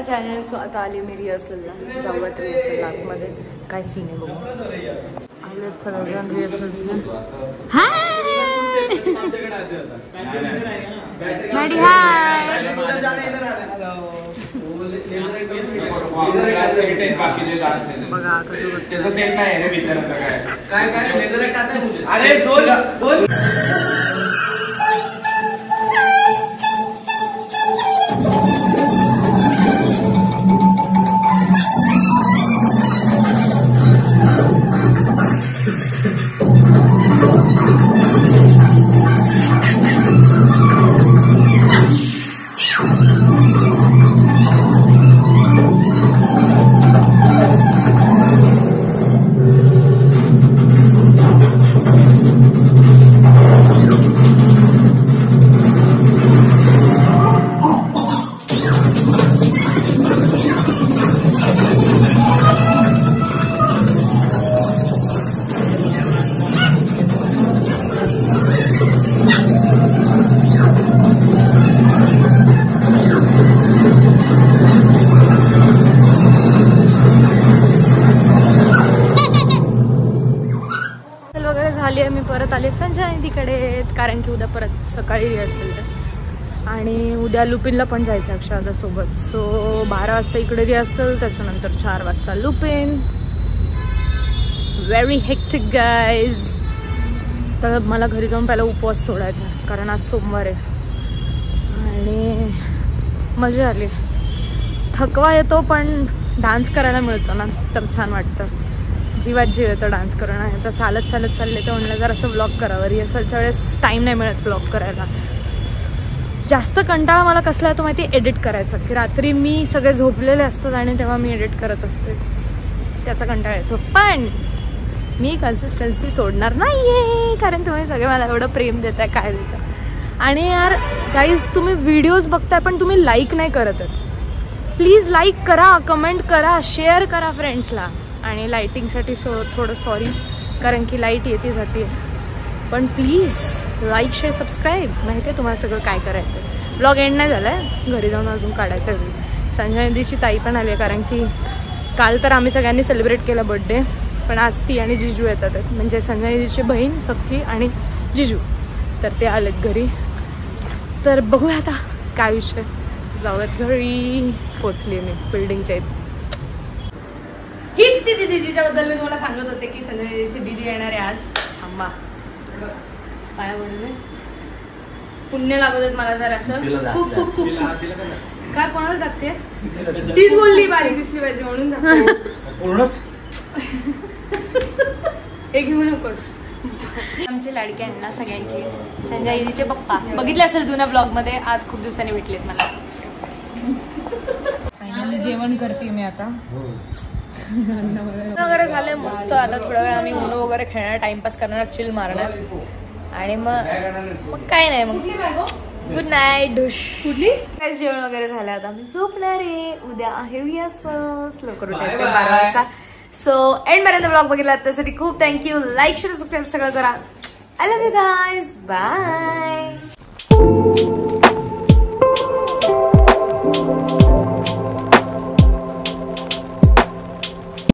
Channel. So आता आली मी रिहर्सलला. जाऊयात रिहर्सल आतमध्ये. काय सीन आहे बघू. आलेत सगळेजण रिहर्सलला. हाय मॅडी. हाय बघा मी परत आले संजय तिकडेच, कारण की उद्या परत सकाळी रिहर्सल आहे आणि उद्या लुपिनला पण जायचं अक्षराला सोबत. सो 12 वाजता इकडे रिहर्सल, त्याच्यानंतर 4 वाजता लुपिन. Very hectic guys. तर मला घरी जाऊन पहिला उपवास सोडायचा कारण आज सोमवार आहे आणि मजा आली. थकवा येतो पण डान्स करायला मिळतो ना तर छान वाटतं. जीवात जीव येतं डान्स करणं आहे. तर चालत चालले तर म्हणलं जर असं व्लॉग करावं. रिहर्सलच्या वेळेस टाईम नाही मिळत व्लॉग करायला. जास्त कंटाळा मला कसला येतो माहिती, एडिट करायचा. की रात्री मी सगळे झोपलेले असतात आणि तेव्हा मी एडिट करत असते, त्याचा कंटाळा येतो. पण मी कन्सिस्टन्सी सोडणार नाहीये कारण तुम्ही सगळे मला एवढं प्रेम देताय, काय देताय. आणि यार गाईज, तुम्ही व्हिडिओज बघताय पण तुम्ही लाईक नाही करत आहेत. प्लीज लाईक करा, कमेंट करा, शेअर करा फ्रेंड्सला. आणि लाईटिंगसाठी थोडं सॉरी कारण की लाईट येते जाते. पण प्लीज लाईक शेअर सबस्क्राईब. माहिती आहे तुम्हाला सगळं काय करायचं आहे. ब्लॉग एंड नाही झाला आहे, घरी जाऊन अजून काढायचं आहे. संजय दीदीची ताई पण आली आहे कारण की काल तर आम्ही सगळ्यांनी सेलिब्रेट केला बड्डे, पण आज ती आणि जिजू येतात. म्हणजे संजय दीदीची बहीण सख्खी आणि जिजू, तर ते आलेत घरी. तर बघूया आता काय विषय. जाऊयात घरी. पोचली मी बिल्डिंगच्या इथे. हीच ती दीदी जिच्याबद्दल मी तुम्हाला सांगत होते की संजय दीदीची दीदी येणार आहे आज. थांबा, काय म्हणले पुण्य लागत आहेत मला जर असं खूप खूप खूप. काय कोणाला जाते तीच बोलली बारीक दिसली पाहिजे म्हणून जाते. हे घेऊ नकोस. आमचे लाडके आहेत ना सगळ्यांची, संजय दीदीचे पप्पा. बघितले असेल जुन्या ब्लॉग मध्ये. आज खूप दिवसांनी भेटलेत मला. फायनली जेवण करते मी आता. वगैरे झालंय मस्त. आता थोडा वेळ आम्ही उनो वगैरे खेळणार, टाइमपास करणार, चिल मारणार आणि मग काय नाही, मग गुड नाईट. ढुश. कुठली काय जेवण वगैरे झालं. आता मी झोपणार आहे. उद्या आहे रिहर्सल, लवकर उठायचं 12 वाजता. सो एंड पर्यंत ब्लॉग बघितला त्यासाठी खूप थँक्यू. लाईक शेअर सबस्क्राईब सगळं करा. I love you guys. Bye.